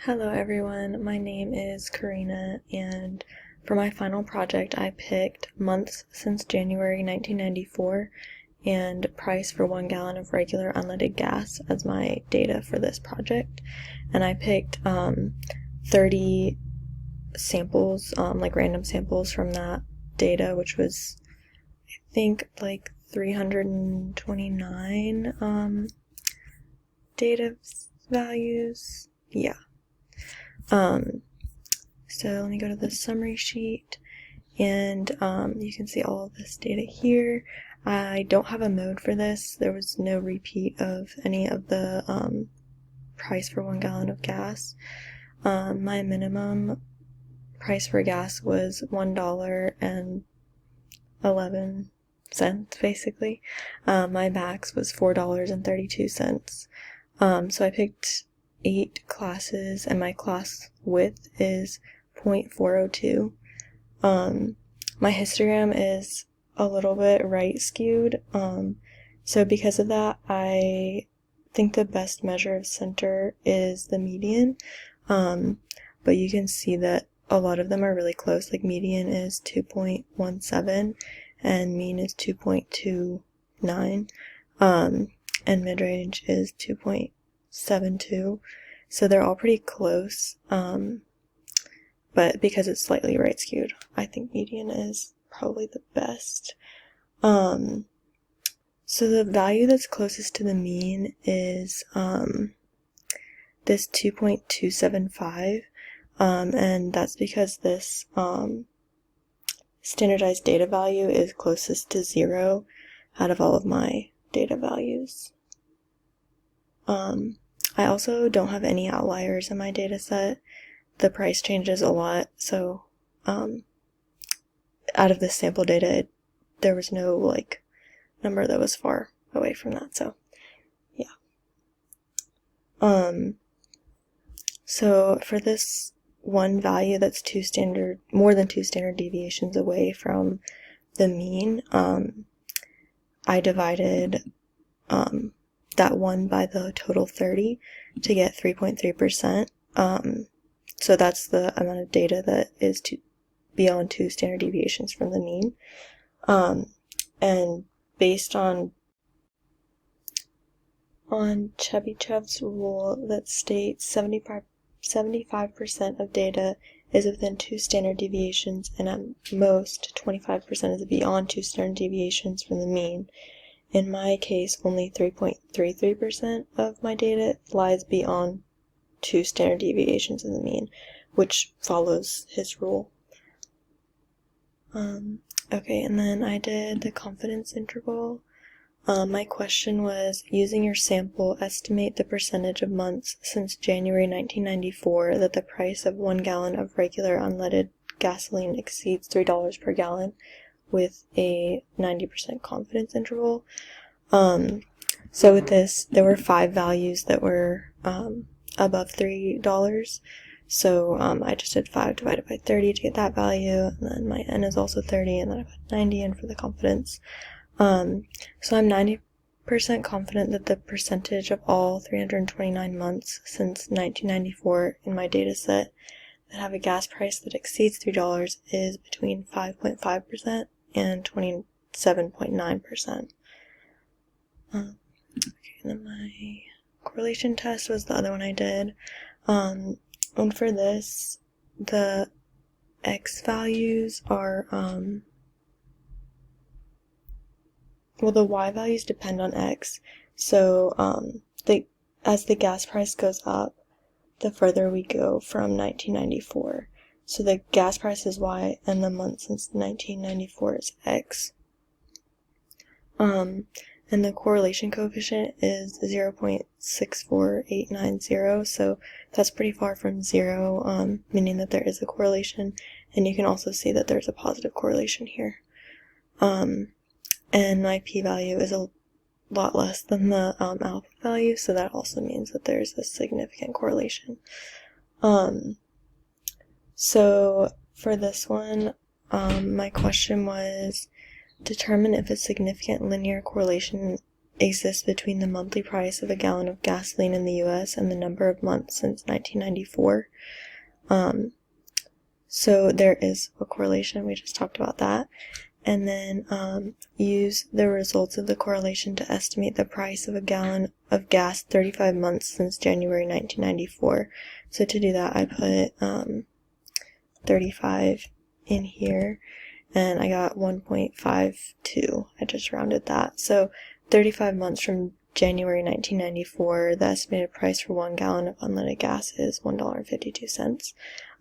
Hello everyone, my name is Karina, and for my final project I picked months since January 1994 and price for 1 gallon of regular unleaded gas as my data for this project. And I picked 30 samples, like random samples from that data, which was I think like 329 data values. Yeah. So let me go to the summary sheet, and you can see all of this data here. I don't have a mode for this. There was no repeat of any of the price for 1 gallon of gas. My minimum price for gas was $1.11, basically. My max was $4.32. So I picked 8 classes, and my class width is 0.402. My histogram is a little bit right skewed, so because of that, I think the best measure of center is the median, but you can see that a lot of them are really close. Like median is 2.17 and mean is 2.29, and mid-range is 2.72, so they're all pretty close, but because it's slightly right skewed, I think median is probably the best. So the value that's closest to the mean is this 2.275, and that's because this standardized data value is closest to 0 out of all of my data values. I also don't have any outliers in my data set. The price changes a lot, so out of this sample data, there was no like number that was far away from that, so yeah. So for this one value that's more than 2 standard deviations away from the mean, I divided that one by the total 30 to get 3.3%. So that's the amount of data that is beyond 2 standard deviations from the mean. And based on Chebyshev's rule that states 75% of data is within 2 standard deviations, and at most 25% is beyond 2 standard deviations from the mean. In my case, only 3.33% of my data lies beyond 2 standard deviations in the mean, which follows his rule. Okay, and then I did the confidence interval. My question was, using your sample, estimate the percentage of months since January 1994 that the price of 1 gallon of regular unleaded gasoline exceeds $3 per gallon with a 90% confidence interval. So with this, there were 5 values that were above $3. So I just did 5 divided by 30 to get that value, and then my n is also 30, and then I put 90 in for the confidence. So I'm 90% confident that the percentage of all 329 months since 1994 in my data set that have a gas price that exceeds $3 is between 5.5% and 27.9%. Okay, and then my correlation test was the other one I did. And for this, the X values are, well, the Y values depend on X. So, as the gas price goes up, the further we go from 1994. So the gas price is Y, and the month since 1994 is X. And the correlation coefficient is 0.64890, so that's pretty far from 0, meaning that there is a correlation, and you can also see that there's a positive correlation here. And my p-value is a lot less than the alpha value, so that also means that there's a significant correlation. So for this one, my question was, determine if a significant linear correlation exists between the monthly price of a gallon of gasoline in the US and the number of months since 1994. So there is a correlation, we just talked about that. And then use the results of the correlation to estimate the price of a gallon of gas 35 months since January 1994. So to do that, I put 35 in here, and I got 1.52. I just rounded that. So 35 months from January 1994, the estimated price for 1 gallon of unleaded gas is $1.52.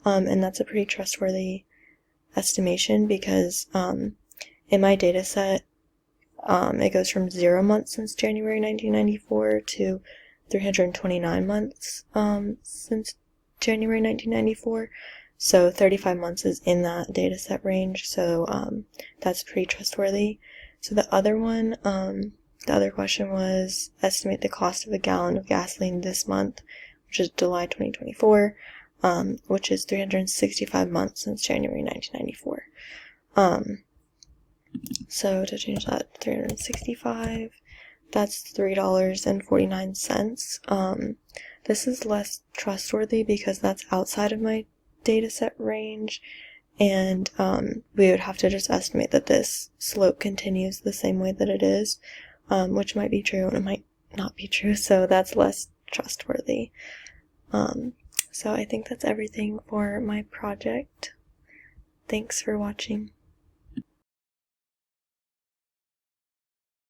And that's a pretty trustworthy estimation because in my data set, it goes from 0 months since January 1994 to 329 months since January 1994. So 35 months is in that data set range, so that's pretty trustworthy. So the other one, the other question was estimate the cost of a gallon of gasoline this month, which is July 2024, which is 365 months since January 1994. So to change that, 365, that's $3.49. This is less trustworthy because that's outside of my data set range, and we would have to just estimate that this slope continues the same way that it is, which might be true and it might not be true, so that's less trustworthy. So I think that's everything for my project. Thanks for watching.